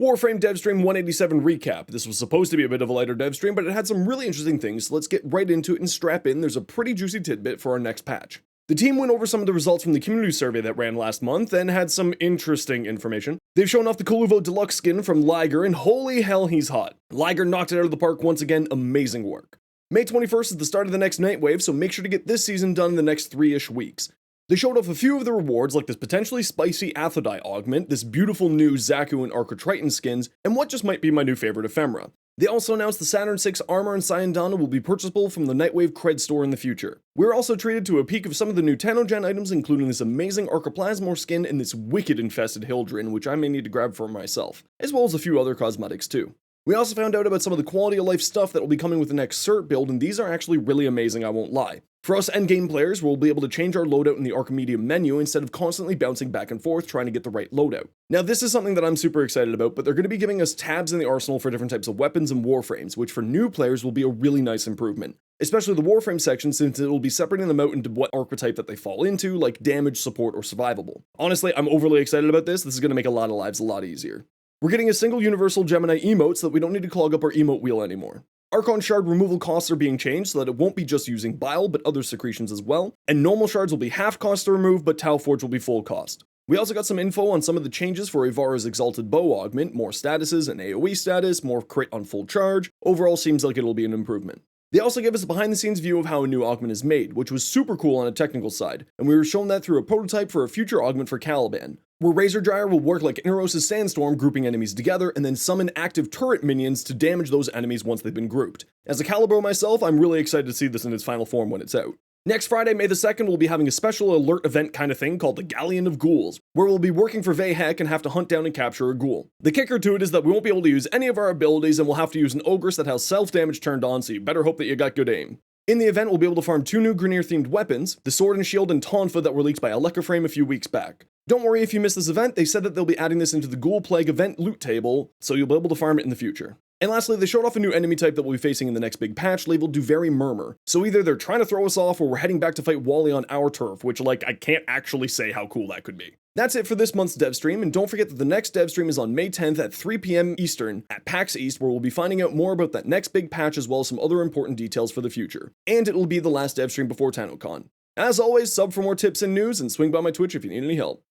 Warframe Devstream 187 recap. This was supposed to be a bit of a lighter dev stream, but it had some really interesting things, so let's get right into it and strap in. There's a pretty juicy tidbit for our next patch. The team went over some of the results from the community survey that ran last month and had some interesting information. They've shown off the Coluvo Deluxe skin from Liger, and holy hell, he's hot. Liger knocked it out of the park once again, amazing work. May 21st is the start of the next Night Wave, so make sure to get this season done in the next 3-ish weeks. They showed off a few of the rewards, like this potentially spicy Athodai augment, this beautiful new Zaku and Archer skins, and what just might be my new favorite ephemera. They also announced the Saturn 6 armor and Syandana will be purchasable from the Nightwave Cred store in the future. We were also treated to a peek of some of the new Tanogen items, including this amazing Archoplasmor skin and this wicked infested Hildrin, which I may need to grab for myself, as well as a few other cosmetics too. We also found out about some of the quality of life stuff that will be coming with the next cert build, and these are actually really amazing, I won't lie. For us endgame players, we'll be able to change our loadout in the Archimedium menu instead of constantly bouncing back and forth trying to get the right loadout. Now this is something that I'm super excited about, but they're going to be giving us tabs in the arsenal for different types of weapons and warframes, which for new players will be a really nice improvement. Especially the warframe section, since it will be separating them out into what archetype that they fall into, like damage, support, or survivable. Honestly, I'm overly excited about this. This is going to make a lot of lives a lot easier. We're getting a single universal Gemini emote so that we don't need to clog up our emote wheel anymore. Archon shard removal costs are being changed so that it won't be just using bile, but other secretions as well, and normal shards will be half cost to remove, but Tau Forge will be full cost. We also got some info on some of the changes for Ivara's Exalted Bow augment, more statuses and AoE status, more crit on full charge. Overall seems like it'll be an improvement. They also gave us a behind the scenes view of how a new augment is made, which was super cool on a technical side, and we were shown that through a prototype for a future augment for Caliban, where Razor Gyre will work like Inaros' Sandstorm, grouping enemies together, and then summon active turret minions to damage those enemies once they've been grouped. As a Calibro myself, I'm really excited to see this in its final form when it's out. Next Friday, May the 2nd, we'll be having a special alert event kind of thing called the Galleon of Ghouls, where we'll be working for Vayhek and have to hunt down and capture a ghoul. The kicker to it is that we won't be able to use any of our abilities, and we'll have to use an Ogress that has self-damage turned on, so you better hope that you got good aim. In the event, we'll be able to farm 2 new Grineer-themed weapons, the Sword and Shield and Tonfa that were leaked by Electroframe a few weeks back. Don't worry if you missed this event, they said that they'll be adding this into the Ghoul Plague event loot table, so you'll be able to farm it in the future. And lastly, they showed off a new enemy type that we'll be facing in the next big patch, labeled Duveri Murmur. So either they're trying to throw us off, or we're heading back to fight Wally on our turf, which, I can't actually say how cool that could be. That's it for this month's dev stream, and don't forget that the next dev stream is on May 10th at 3 PM Eastern at PAX East, where we'll be finding out more about that next big patch as well as some other important details for the future. And it'll be the last dev stream before TanoCon. As always, sub for more tips and news, and swing by my Twitch if you need any help.